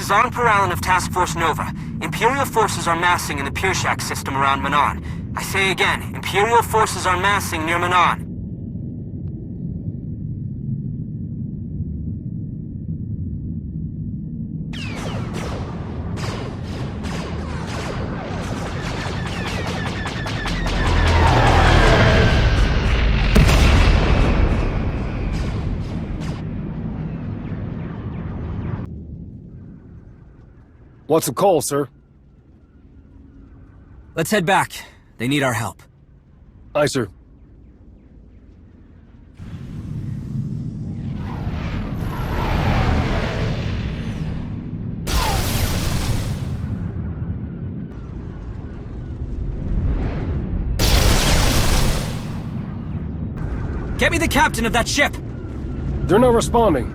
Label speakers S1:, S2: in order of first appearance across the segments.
S1: is Arn Peralin of Task Force Nova. Imperial forces are massing in the Pirshak system around Manan. I say again, Imperial forces are massing near Manan.
S2: What's the call, sir?
S1: Let's head back. They need our help.
S2: Aye, sir.
S1: Get me the captain of that ship!
S2: They're not responding.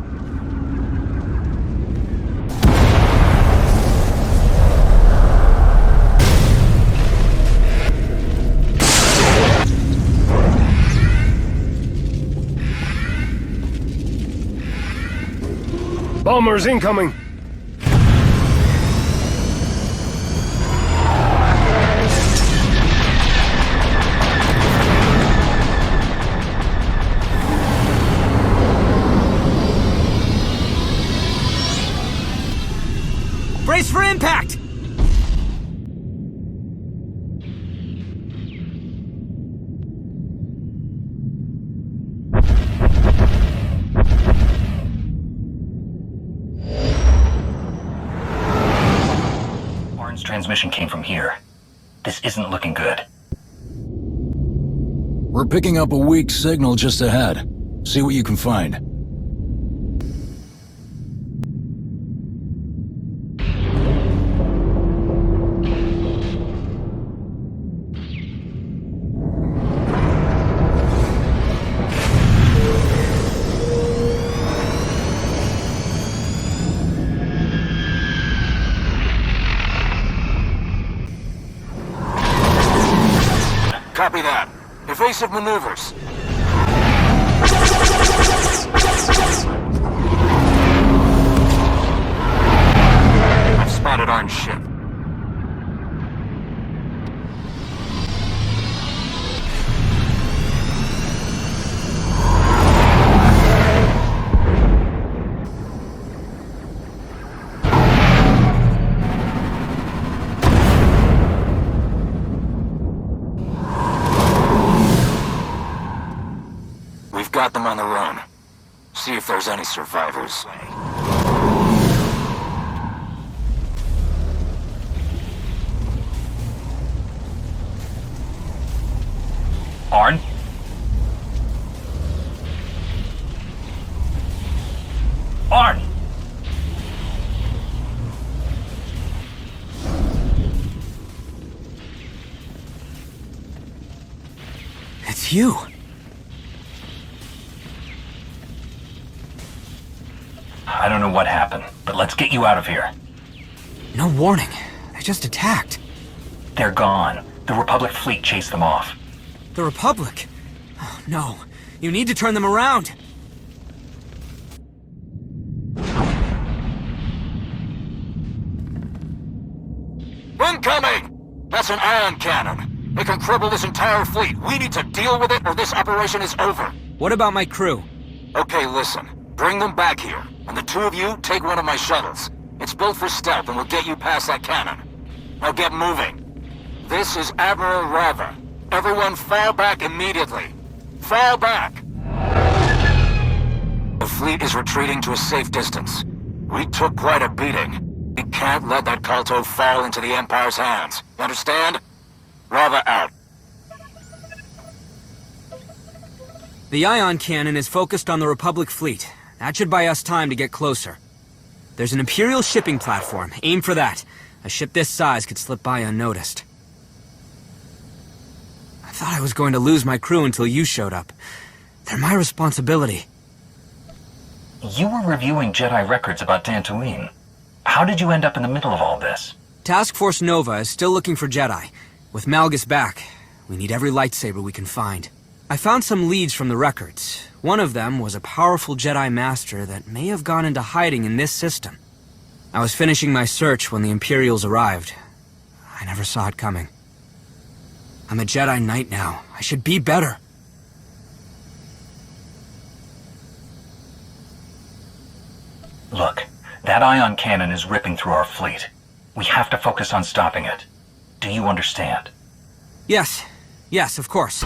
S2: Bombers incoming!
S1: Brace for impact!
S3: Transmission came from here. This isn't looking good.
S4: We're picking up a weak signal just ahead. See what you can find.
S5: Copy that. Evasive maneuvers. I've spotted Arn's ship. Got them on the run. See if there's any survivors.
S3: Arn? Arn!
S1: It's you.
S3: I don't know what happened, but let's get you out of here.
S1: No warning. They just attacked.
S3: They're gone. The Republic fleet chased them off.
S1: The Republic? Oh, no. You need to turn them around.
S5: Incoming! That's an ion cannon. It can cripple this entire fleet. We need to deal with it or this operation is over.
S1: What about my crew?
S5: Okay, listen. Bring them back here. And the two of you, take one of my shuttles. It's built for stealth and will get you past that cannon. Now get moving. This is Admiral Rava. Everyone fall back immediately. Fall back! The fleet is retreating to a safe distance. We took quite a beating. We can't let that Kalto fall into the Empire's hands. You understand? Rava out.
S1: The ion cannon is focused on the Republic fleet. That should buy us time to get closer. There's an Imperial shipping platform. Aim for that. A ship this size could slip by unnoticed. I thought I was going to lose my crew until you showed up. They're my responsibility.
S3: You were reviewing Jedi records about Dantooine. How did you end up in the middle of all this?
S1: Task Force Nova is still looking for Jedi. With Malgus back, we need every lightsaber we can find. I found some leads from the records. One of them was a powerful Jedi Master that may have gone into hiding in this system. I was finishing my search when the Imperials arrived. I never saw it coming. I'm a Jedi Knight now. I should be better.
S3: Look, that ion cannon is ripping through our fleet. We have to focus on stopping it. Do you understand?
S1: Yes. Yes, of course.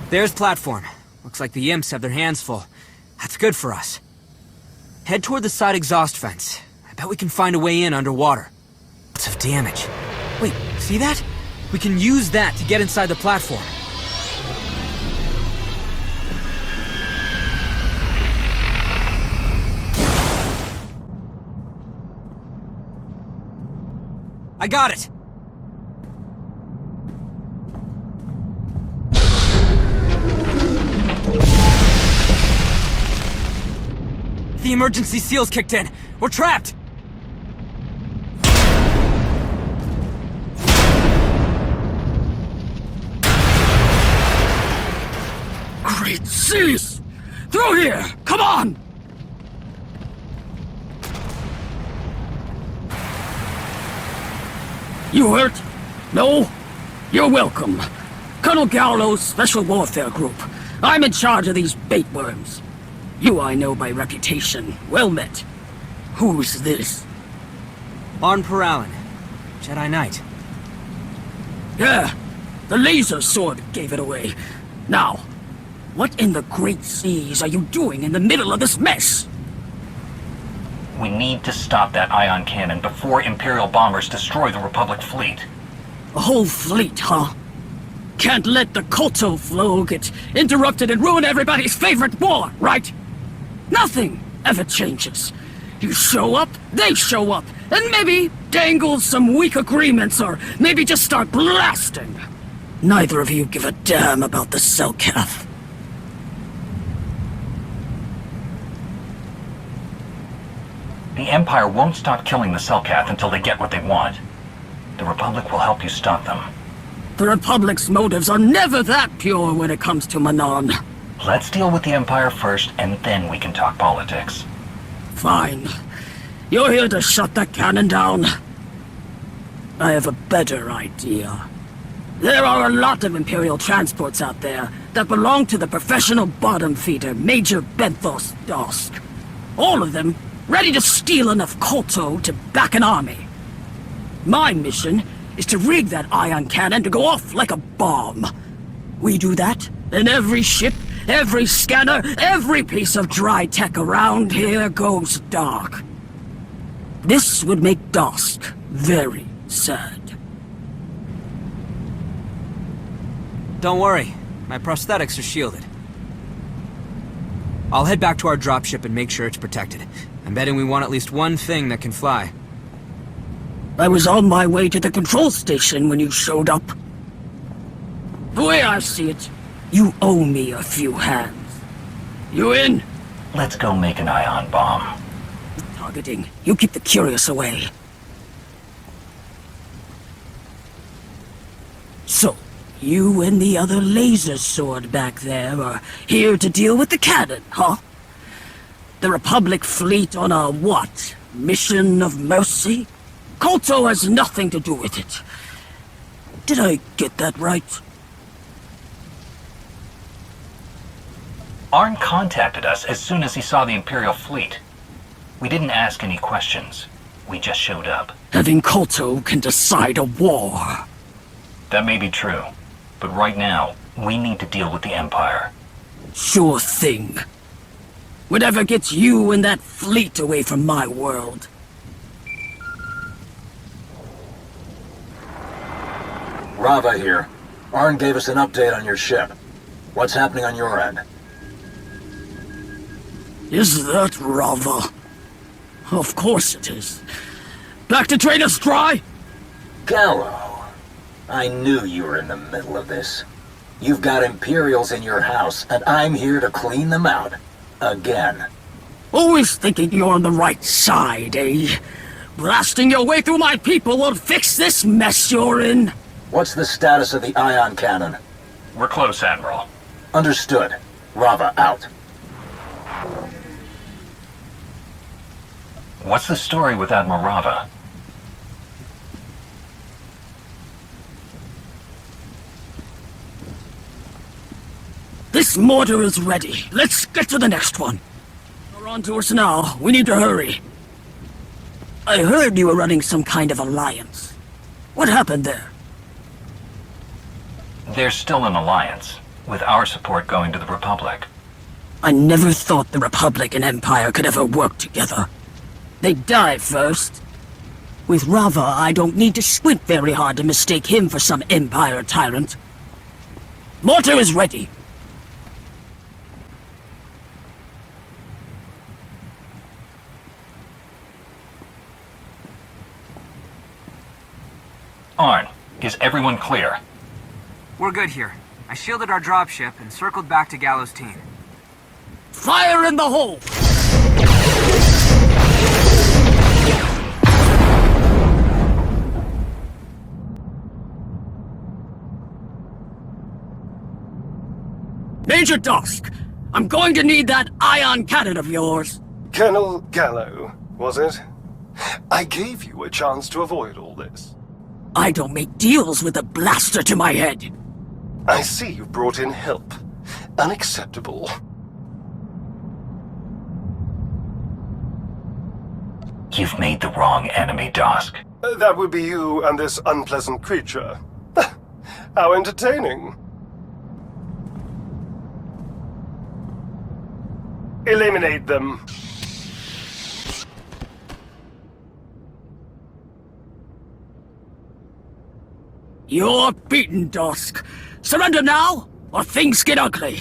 S1: There's platform. Looks like the imps have their hands full. That's good for us. Head toward the side exhaust fence. I bet we can find a way in underwater. Lots of damage. Wait, see that? We can use that to get inside the platform. I got it! The emergency seals kicked in. We're trapped!
S6: Great seas! Through here! Come on! You hurt? No? You're welcome. Colonel Gallo's Special Warfare Group. I'm in charge of these bait worms. You I know by reputation. Well met. Who's this?
S1: Arn Peralin, Jedi Knight.
S6: Yeah, the laser sword gave it away. Now, what in the great seas are you doing in the middle of this mess?
S3: We need to stop that ion cannon before Imperial bombers destroy the Republic fleet.
S6: A whole fleet, huh? Can't let the Koto flow get interrupted and ruin everybody's favorite war, right? Nothing ever changes. You show up, they show up, and maybe dangle some weak agreements or maybe just start blasting. Neither of you give a damn about the Selkath.
S3: The Empire won't stop killing the Selkath until they get what they want. The Republic will help you stop them.
S6: The Republic's motives are never that pure when it comes to Manon.
S3: Let's deal with the Empire first, and then we can talk politics.
S6: Fine. You're here to shut that cannon down. I have a better idea. There are a lot of Imperial transports out there that belong to the professional bottom feeder, Major Benthos Dosk. All of them ready to steal enough Koto to back an army. My mission is to rig that ion cannon to go off like a bomb. We do that, and every ship, every scanner, every piece of dry tech around here goes dark. This would make Dosk very sad.
S1: Don't worry, my prosthetics are shielded. I'll head back to our dropship and make sure it's protected. I'm betting we want at least one thing that can fly.
S6: I was on my way to the control station when you showed up. The way I see it, you owe me a few hands. You in?
S3: Let's go make an ion bomb.
S6: Targeting. You keep the curious away. So, you and the other laser sword back there are here to deal with the cannon, huh? The Republic fleet on a what? Mission of mercy? Koto has nothing to do with it. Did I get that right?
S3: Arn contacted us as soon as he saw the Imperial fleet. We didn't ask any questions. We just showed up.
S6: Having Koto can decide a war.
S3: That may be true, but right now, we need to deal with the Empire.
S6: Sure thing. Whatever gets you and that fleet away from my world.
S5: Rava here. Arn gave us an update on your ship. What's happening on your end?
S6: Is that Rava? Of course it is. Back to trade us dry?
S5: Gallo. I knew you were in the middle of this. You've got Imperials in your house, and I'm here to clean them out. Again.
S6: Always thinking you're on the right side, eh? Blasting your way through my people won't fix this mess you're in.
S5: What's the status of the ion cannon?
S3: We're close, Admiral.
S5: Understood. Rava out.
S3: What's the story with Admiral Rava?
S6: This mortar is ready. Let's get to the next one. You're on to us now. We need to hurry. I heard you were running some kind of alliance. What happened there?
S3: There's still an alliance, with our support going to the Republic.
S6: I never thought the Republic and Empire could ever work together. They'd die first. With Rava, I don't need to squint very hard to mistake him for some Empire tyrant. Mortar is ready.
S3: Arn, is everyone clear?
S1: We're good here. I shielded our dropship and circled back to Gallo's team.
S6: Fire in the hole! Major Dusk, I'm going to need that ion cannon of yours.
S2: Colonel Gallo, was it? I gave you a chance to avoid all this.
S6: I don't make deals with a blaster to my head.
S2: I see you brought in help. Unacceptable.
S3: You've made the wrong enemy, Dusk.
S2: That would be you and this unpleasant creature. How entertaining. Eliminate them.
S6: You're beaten, Dusk. Surrender now, or things get ugly.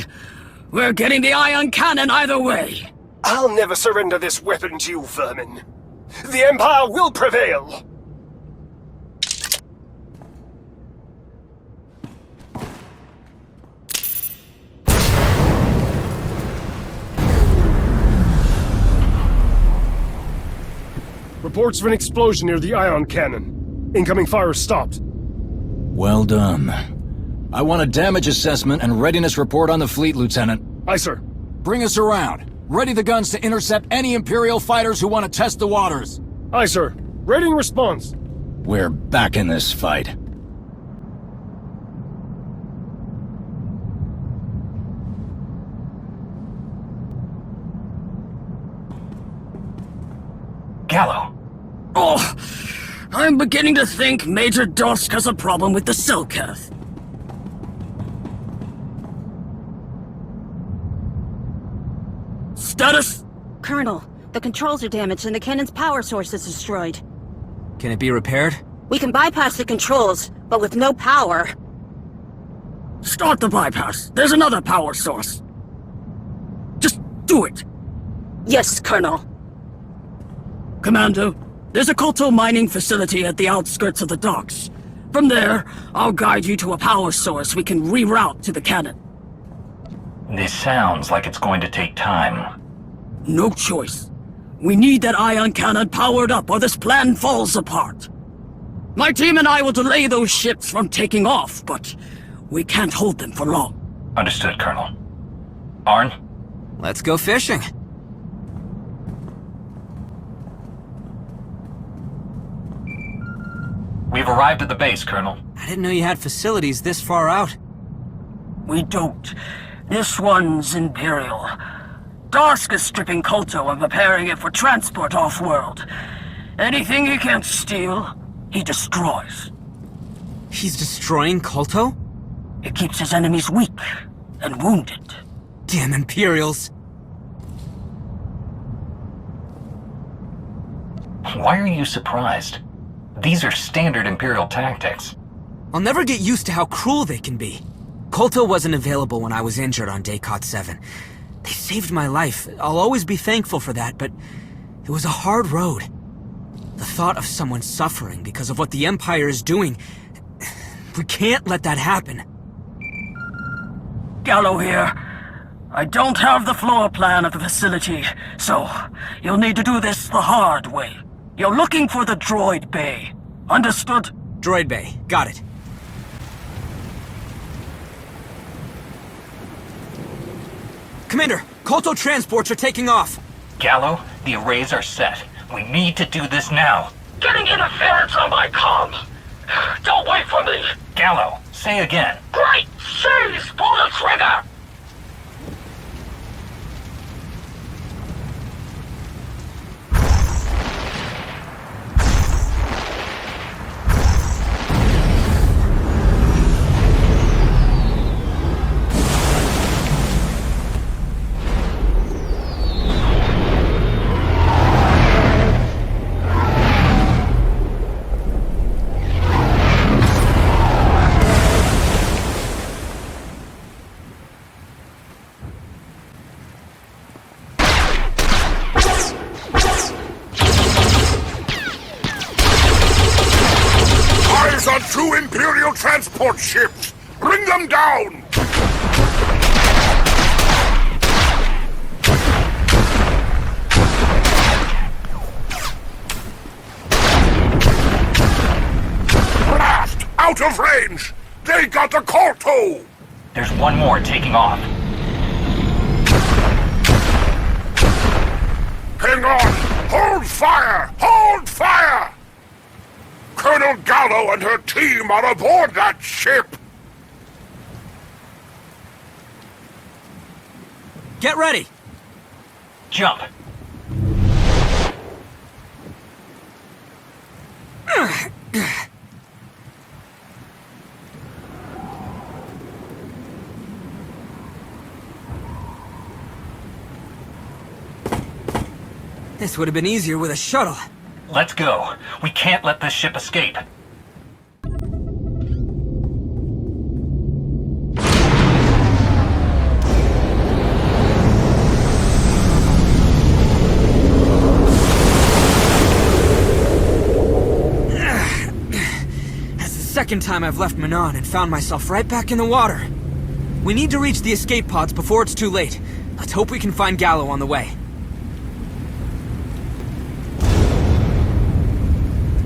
S6: We're getting the ion cannon either way.
S2: I'll never surrender this weapon to you, vermin. The Empire will prevail! Reports of an explosion near the ion cannon. Incoming fire stopped.
S4: Well done. I want a damage assessment and readiness report on the fleet, Lieutenant.
S2: Aye, sir.
S4: Bring us around. Ready the guns to intercept any Imperial fighters who want to test the waters.
S2: Aye, sir. Rating response.
S4: We're back in this fight.
S3: Gallo.
S6: Oh, I'm beginning to think Major Dusk has a problem with the Selkath. Status?
S7: Colonel, the controls are damaged and the cannon's power source is destroyed.
S1: Can it be repaired?
S7: We can bypass the controls, but with no power.
S6: Start the bypass. There's another power source. Just do it.
S7: Yes, Colonel.
S6: Commando, there's a Kolto mining facility at the outskirts of the docks. From there, I'll guide you to a power source we can reroute to the cannon.
S3: This sounds like it's going to take time.
S6: No choice. We need that ion cannon powered up or this plan falls apart. My team and I will delay those ships from taking off, but we can't hold them for long.
S3: Understood, Colonel. Arn?
S1: Let's go fishing.
S3: We've arrived at the base, Colonel.
S1: I didn't know you had facilities this far out.
S6: We don't. This one's Imperial. Dusk is stripping Kolto and preparing it for transport off-world. Anything he can't steal, he destroys.
S1: He's destroying Kolto?
S6: It keeps his enemies weak and wounded.
S1: Damn Imperials.
S3: Why are you surprised? These are standard Imperial tactics.
S1: I'll never get used to how cruel they can be. Kolto wasn't available when I was injured on Daycott 7. They saved my life. I'll always be thankful for that, but it was a hard road. The thought of someone suffering because of what the Empire is doing... We can't let that happen.
S6: Gallo here. I don't have the floor plan of the facility, so you'll need to do this the hard way. You're looking for the droid bay. Understood?
S1: Droid bay. Got it. Commander, Kolto transports are taking off.
S3: Gallo, the arrays are set. We need to do this now.
S8: Getting interference on my comm! Don't wait for me!
S3: Gallo, say again.
S8: Great! Seize! Pull the trigger!
S9: On two Imperial transport ships! Bring them down! Blast! Out of range! They got the Corto!
S3: There's one more taking off.
S9: Hang on! Hold fire! Hold fire! Colonel Gallo and her team are aboard that ship!
S1: Get ready!
S3: Jump.
S1: This would have been easier with a shuttle.
S3: Let's go. We can't let this ship escape.
S1: That's the second time I've left Manon and found myself right back in the water. We need to reach the escape pods before it's too late. Let's hope we can find Gallo on the way.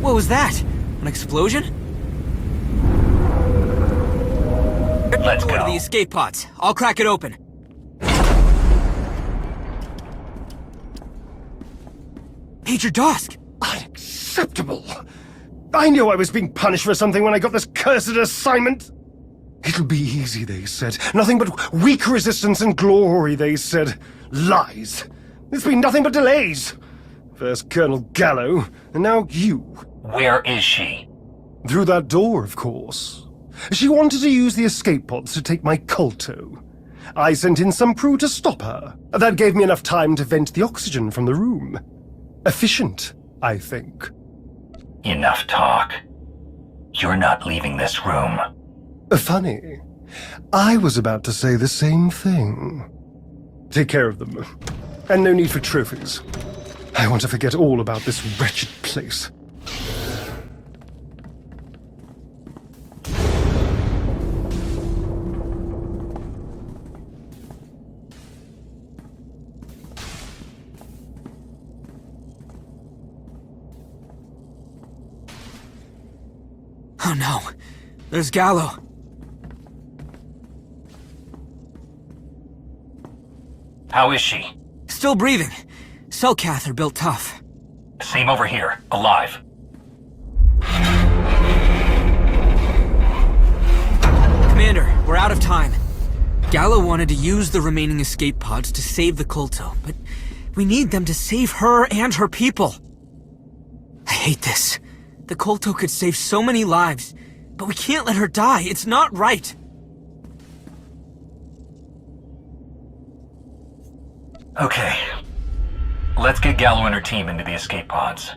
S1: What was that? An explosion?
S3: Let's
S1: Go to
S3: go.
S1: the escape pods. I'll crack it open. Major Dosk!
S2: Unacceptable! I knew I was being punished for something when I got this cursed assignment! It'll be easy, they said. Nothing but weak resistance and glory, they said. Lies! It's been nothing but delays! First Colonel Gallo, and now you.
S3: Where is she?
S2: Through that door, of course. She wanted to use the escape pods to take my Colto. I sent in some crew to stop her. That gave me enough time to vent the oxygen from the room. Efficient, I think.
S3: Enough talk. You're not leaving this room.
S2: Funny. I was about to say the same thing. Take care of them. And no need for trophies. I want to forget all about this wretched place.
S1: Oh no. There's Gallo.
S3: How is she?
S1: Still breathing. Cell cath are built tough.
S3: Same over here. Alive.
S1: Commander, we're out of time. Gallo wanted to use the remaining escape pods to save the Colto, but we need them to save her and her people. I hate this. The Colto could save so many lives, but we can't let her die. It's not right.
S3: Okay. Let's get Gallo and her team into the escape pods.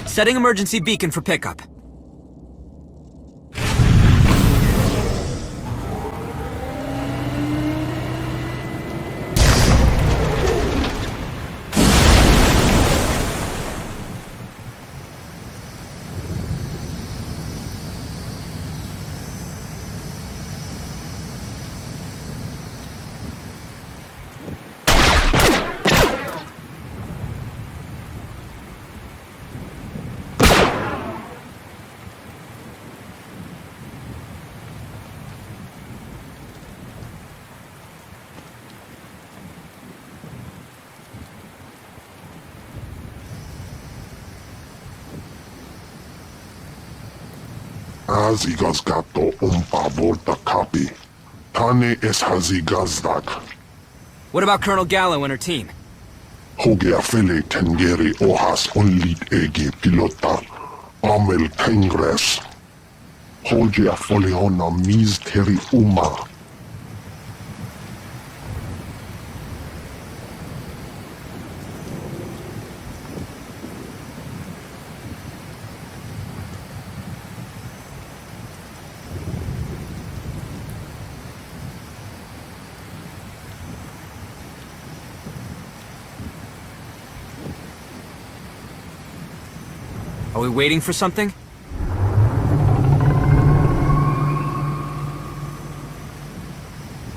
S1: Setting emergency beacon for pickup.
S9: Az igazgató volt a kapi. Tane es hazigazdak.
S1: What about Colonel Gallo and her team?
S9: Hogea fele tengeri ohas onlit egi pilota. Amel kengres. Hogea foleona misteri uma.
S1: Are we waiting for something?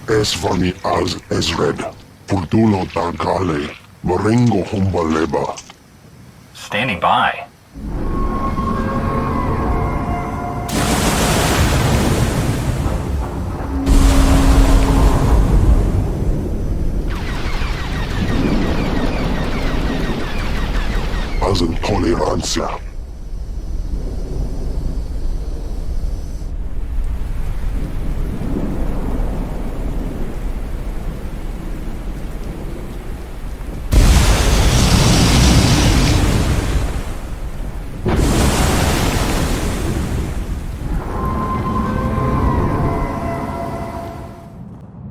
S9: Esvani az Ezred. Purtulo da gale. Marengo humbaleba.
S3: Standing by.
S9: Az intolerancia.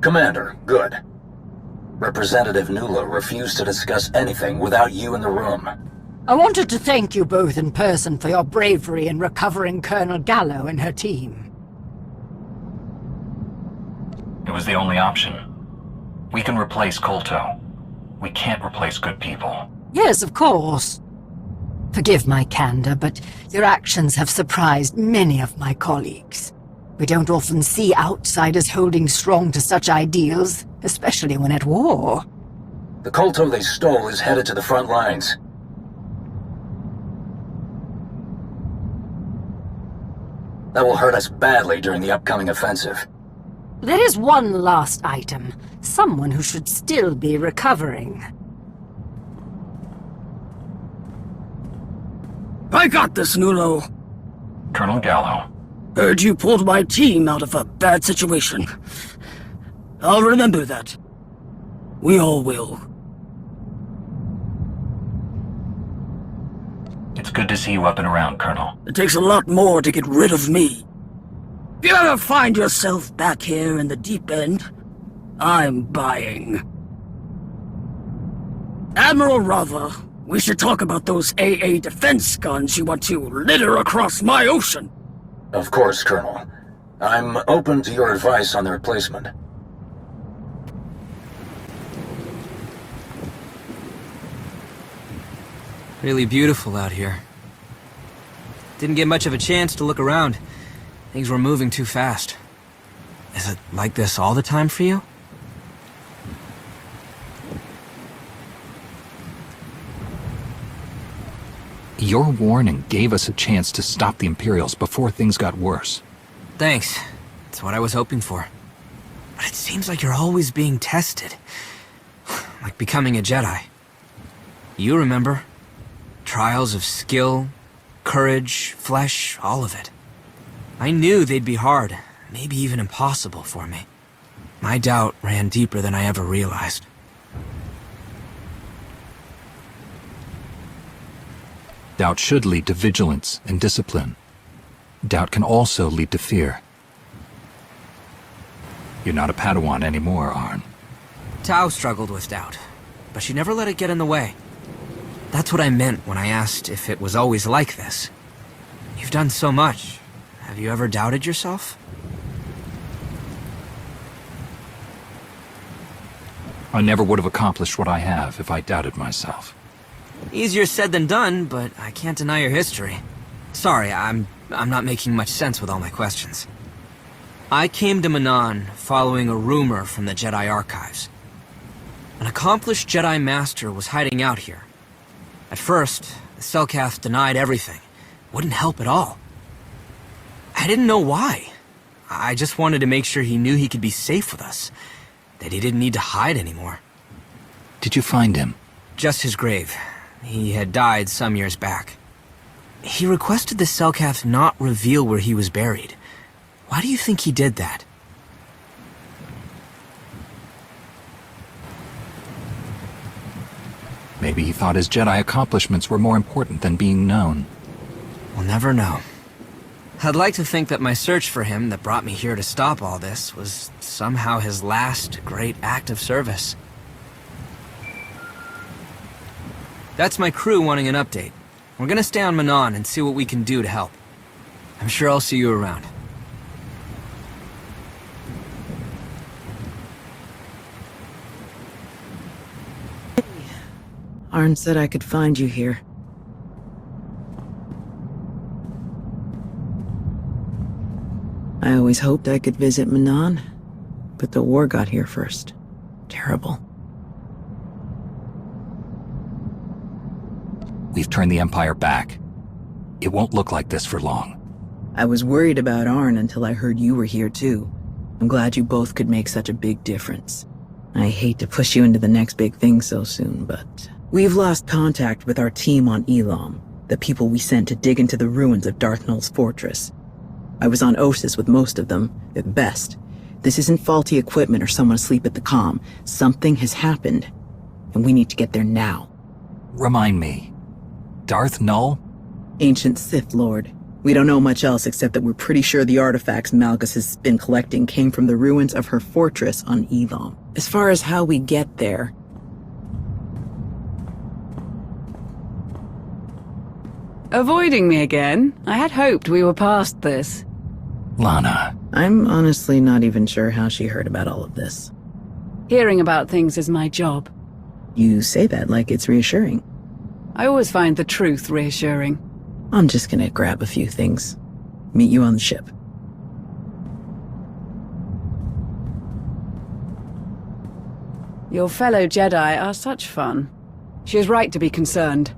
S4: Commander, good. Representative Nulo refused to discuss anything without you in the room.
S10: I wanted to thank you both in person for your bravery in recovering Colonel Gallo and her team.
S3: It was the only option. We can replace Kolto. We can't replace good people.
S10: Yes, of course. Forgive my candor, but your actions have surprised many of my colleagues. We don't often see outsiders holding strong to such ideals, especially when at war.
S4: The Kolto they stole is headed to the front lines. That will hurt us badly during the upcoming offensive.
S10: There is one last item. Someone who should still be recovering.
S6: I got this, Nulo.
S3: Colonel Gallo.
S6: Heard you pulled my team out of a bad situation. I'll remember that. We all will.
S3: It's good to see you up and around, Colonel.
S6: It takes a lot more to get rid of me. If you ever find yourself back here in the deep end, I'm buying. Admiral Rava, we should talk about those AA defense guns you want to litter across my ocean.
S4: Of course, Colonel. I'm open to your advice on the replacement.
S1: Really beautiful out here. Didn't get much of a chance to look around. Things were moving too fast. Is it like this all the time for you?
S11: Your warning gave us a chance to stop the Imperials before things got worse.
S1: Thanks. That's what I was hoping for. But it seems like you're always being tested. Like becoming a Jedi. You remember. Trials of skill, courage, flesh, all of it. I knew they'd be hard, maybe even impossible for me. My doubt ran deeper than I ever realized.
S11: Doubt should lead to vigilance and discipline. Doubt can also lead to fear. You're not a Padawan anymore, Arn.
S1: Tao struggled with doubt, but she never let it get in the way. That's what I meant when I asked if it was always like this. You've done so much. Have you ever doubted yourself?
S11: I never would have accomplished what I have if I doubted myself.
S1: Easier said than done, but I can't deny your history. Sorry, I'm not making much sense with all my questions. I came to Manan following a rumor from the Jedi Archives. An accomplished Jedi Master was hiding out here. At first, the Selkath denied everything. Wouldn't help at all. I didn't know why. I just wanted to make sure he knew he could be safe with us. That he didn't need to hide anymore.
S11: Did you find him?
S1: Just his grave. He had died some years back. He requested the Selkath not reveal where he was buried. Why do you think he did that?
S11: Maybe he thought his Jedi accomplishments were more important than being known.
S1: We'll never know. I'd like to think that my search for him that brought me here to stop all this was somehow his last great act of service. That's my crew wanting an update. We're gonna stay on Manon and see what we can do to help. I'm sure I'll see you around.
S12: Arn said I could find you here. I always hoped I could visit Manon, but the war got here first. Terrible.
S11: We've turned the Empire back. It won't look like this for long.
S12: I was worried about Arn until I heard you were here too. I'm glad you both could make such a big difference. I hate to push you into the next big thing so soon, but... We've lost contact with our team on Elam, the people we sent to dig into the ruins of Darth Nul's fortress. I was on Osis with most of them, at best. This isn't faulty equipment or someone asleep at the comm. Something has happened, and we need to get there now.
S11: Remind me. Darth Nul?
S12: Ancient Sith Lord. We don't know much else except that we're pretty sure the artifacts Malgus has been collecting came from the ruins of her fortress on Elam. As far as how we get there...
S13: Avoiding me again? I had hoped we were past this.
S11: Lana.
S12: I'm honestly not even sure how she heard about all of this.
S13: Hearing about things is my job.
S12: You say that like it's reassuring.
S13: I always find the truth reassuring.
S12: I'm just gonna grab a few things. Meet you on the ship.
S13: Your fellow Jedi are such fun. She is right to be concerned.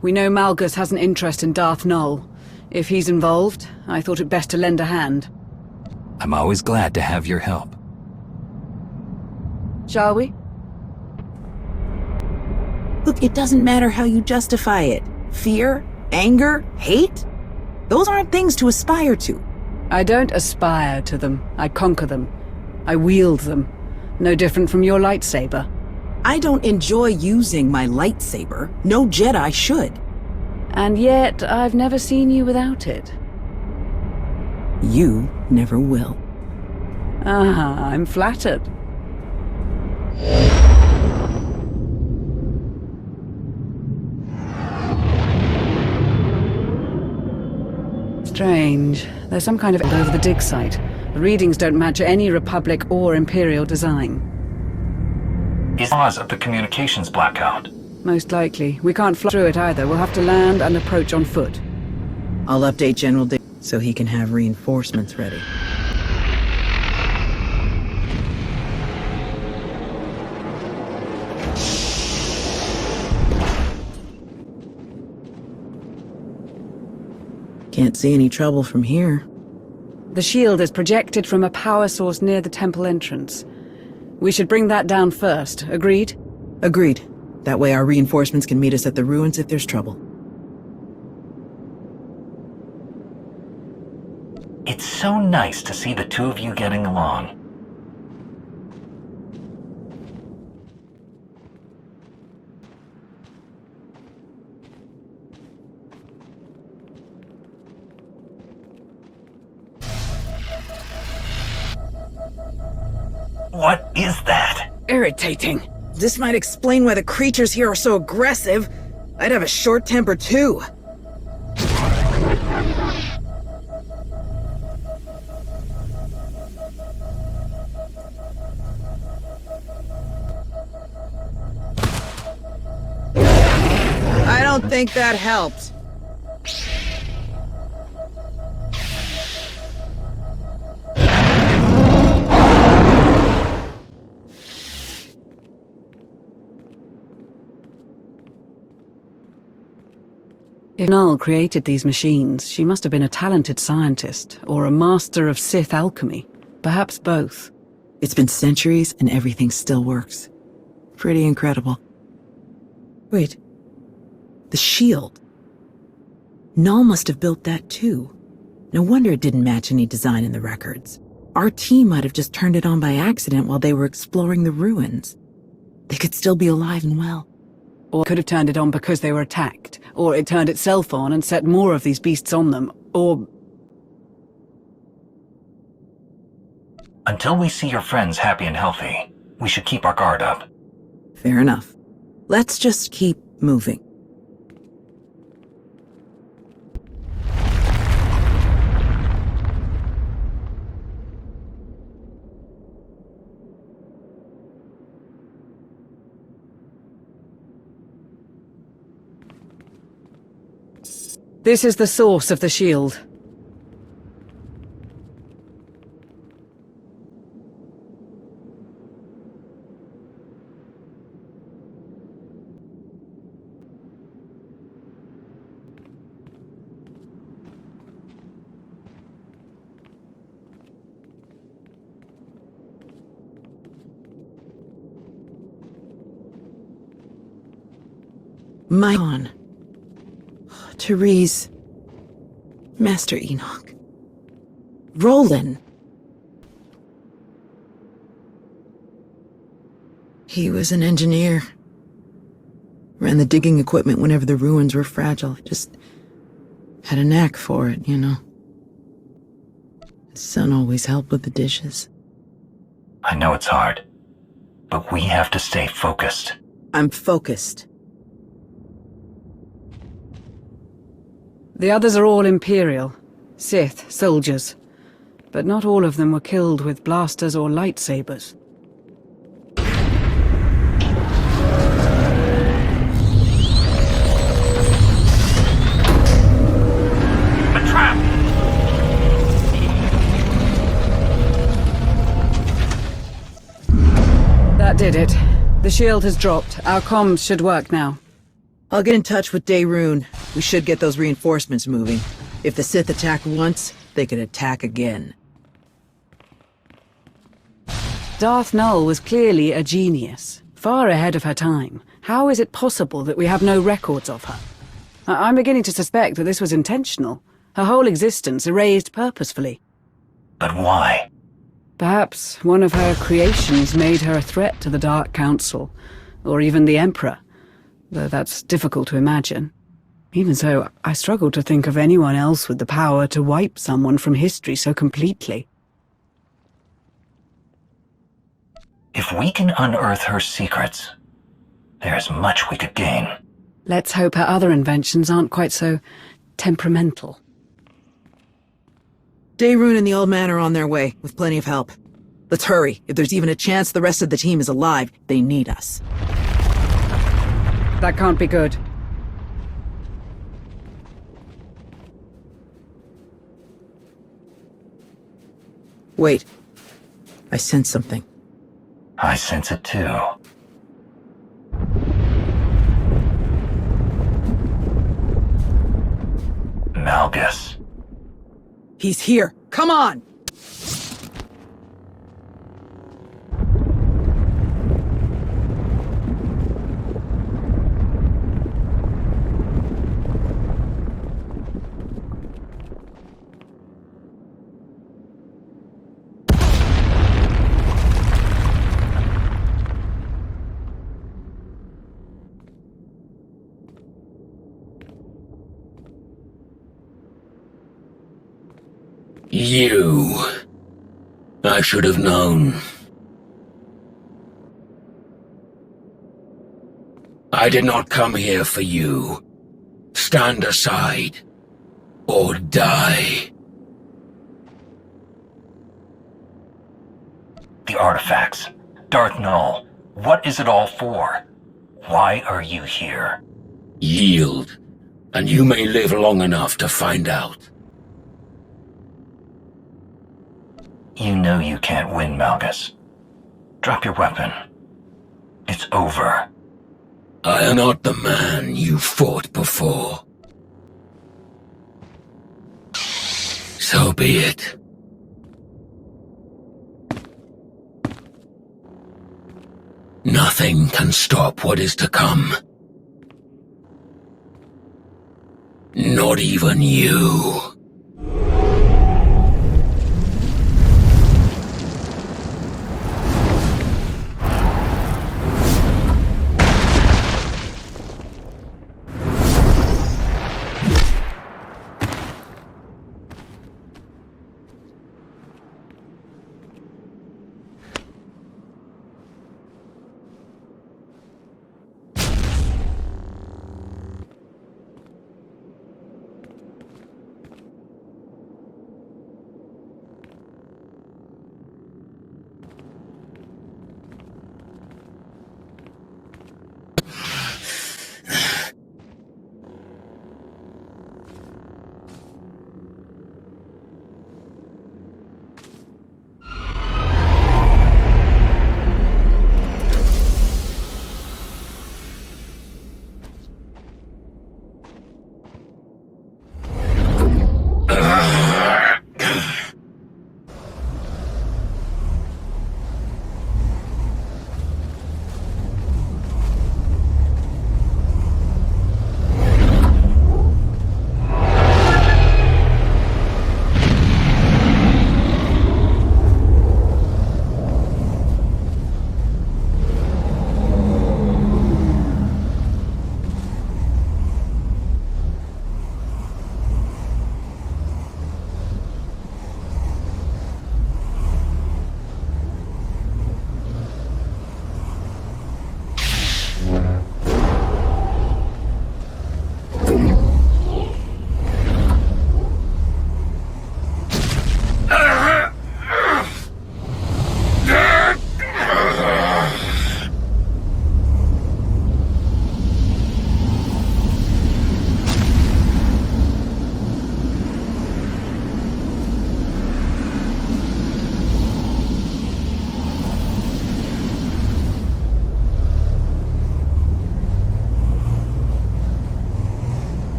S13: We know Malgus has an interest in Darth Nul. If he's involved, I thought it best to lend a hand.
S11: I'm always glad to have your help.
S13: Shall we?
S12: Look, it doesn't matter how you justify it. Fear, anger, hate? Those aren't things to aspire to.
S13: I don't aspire to them. I conquer them. I wield them. No different from your lightsaber.
S12: I don't enjoy using my lightsaber. No Jedi should.
S13: And yet, I've never seen you without it.
S12: You never will.
S13: I'm flattered. Strange. There's some kind of over the dig site. The readings don't match any Republic or Imperial design.
S3: Is cause of the communications blackout?
S13: Most likely. We can't fly through it either. We'll have to land and approach on foot.
S12: I'll update General Dick so he can have reinforcements ready. Can't see any trouble from here.
S13: The shield is projected from a power source near the temple entrance. We should bring that down first. Agreed?
S12: Agreed. That way our reinforcements can meet us at the ruins if there's trouble.
S3: It's so nice to see the two of you getting along. What is that?
S12: Irritating. This might explain why the creatures here are so aggressive. I'd have a short temper too. I don't think that helped.
S13: If Null created these machines, she must have been a talented scientist, or a master of Sith alchemy. Perhaps both.
S12: It's been centuries and everything still works. Pretty incredible. Wait. The shield. Null must have built that too. No wonder it didn't match any design in the records. Our team might have just turned it on by accident while they were exploring the ruins. They could still be alive and well.
S13: Or could have turned it on because they were attacked. Or it turned itself on and set more of these beasts on them. Or...
S3: Until we see your friends happy and healthy, we should keep our guard up.
S12: Fair enough. Let's just keep moving.
S13: This is the source of the shield.
S12: Mayon. Therese. Master Enoch. Roland. He was an engineer. Ran the digging equipment whenever the ruins were fragile. Just had a knack for it, you know. His son always helped with the dishes.
S3: I know it's hard, but we have to stay focused.
S12: I'm focused.
S13: The others are all Imperial, Sith soldiers, but not all of them were killed with blasters or lightsabers.
S5: A trap!
S13: That did it. The shield has dropped. Our comms should work now.
S12: I'll get in touch with Dayrune. We should get those reinforcements moving. If the Sith attack once, they could attack again.
S13: Darth Null was clearly a genius, far ahead of her time. How is it possible that we have no records of her? I'm beginning to suspect that this was intentional. Her whole existence erased purposefully.
S3: But why?
S13: Perhaps one of her creations made her a threat to the Dark Council, or even the Emperor, though that's difficult to imagine. Even so, I struggle to think of anyone else with the power to wipe someone from history so completely.
S3: If we can unearth her secrets, there's much we could gain.
S13: Let's hope her other inventions aren't quite so temperamental.
S12: Dayrune and the Old Man are on their way, with plenty of help. Let's hurry. If there's even a chance the rest of the team is alive, they need us.
S13: That can't be good.
S12: Wait. I sense something.
S3: I sense it too. Malgus.
S12: He's here. Come on!
S14: You. I should have known. I did not come here for you. Stand aside. Or die.
S3: The artifacts. Darth Null. What is it all for? Why are you here?
S14: Yield, and you may live long enough to find out.
S3: You know you can't win, Malgus. Drop your weapon. It's over.
S14: I am not the man you fought before. So be it. Nothing can stop what is to come. Not even you.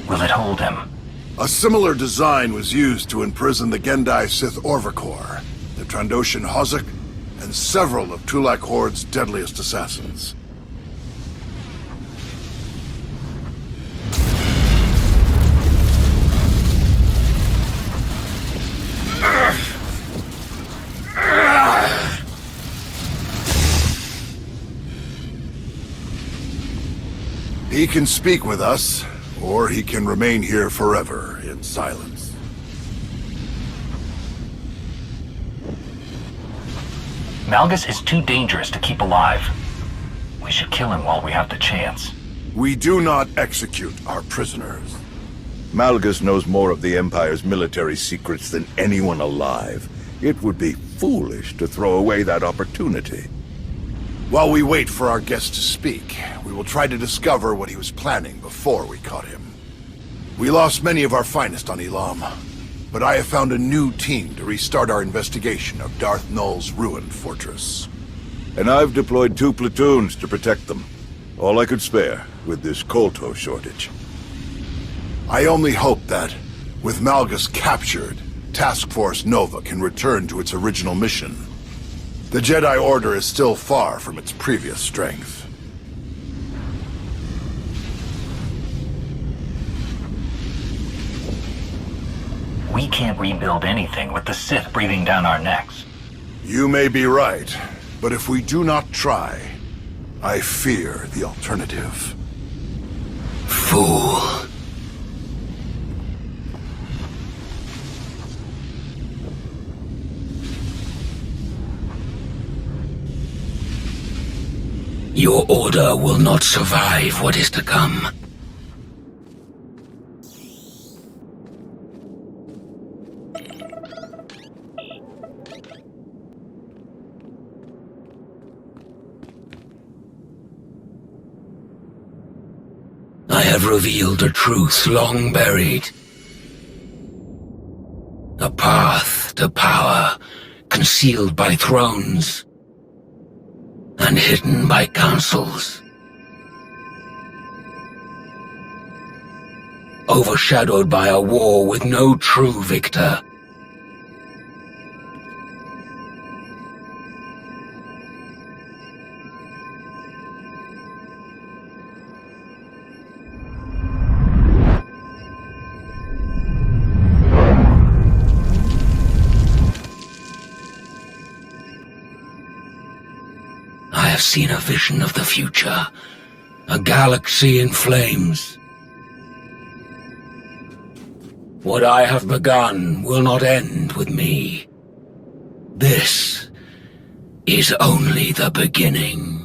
S3: Will it hold him?
S9: A similar design was used to imprison the Gendai Sith Orvacor, the Trandoshan Hozek, and several of Tulak Horde's deadliest assassins. He can speak with us, or he can remain here forever in silence.
S3: Malgus is too dangerous to keep alive. We should kill him while we have the chance.
S9: We do not execute our prisoners.
S15: Malgus knows more of the Empire's military secrets than anyone alive. It would be foolish to throw away that opportunity.
S9: While we wait for our guest to speak, we will try to discover what he was planning before we caught him. We lost many of our finest on Elam, but I have found a new team to restart our investigation of Darth Nul's ruined fortress.
S15: And I've deployed 2 platoons to protect them. All I could spare with this Kolto shortage.
S9: I only hope that, with Malgus captured, Task Force Nova can return to its original mission. The Jedi Order is still far from its previous strength.
S3: We can't rebuild anything with the Sith breathing down our necks.
S9: You may be right, but if we do not try, I fear the alternative.
S14: Fool. Your order will not survive what is to come. I have revealed a truth long buried. A path to power, concealed by thrones. and hidden by councils. Overshadowed by a war with no true victor. I have seen a vision of the future, a galaxy in flames. What I have begun will not end with me. This is only the beginning.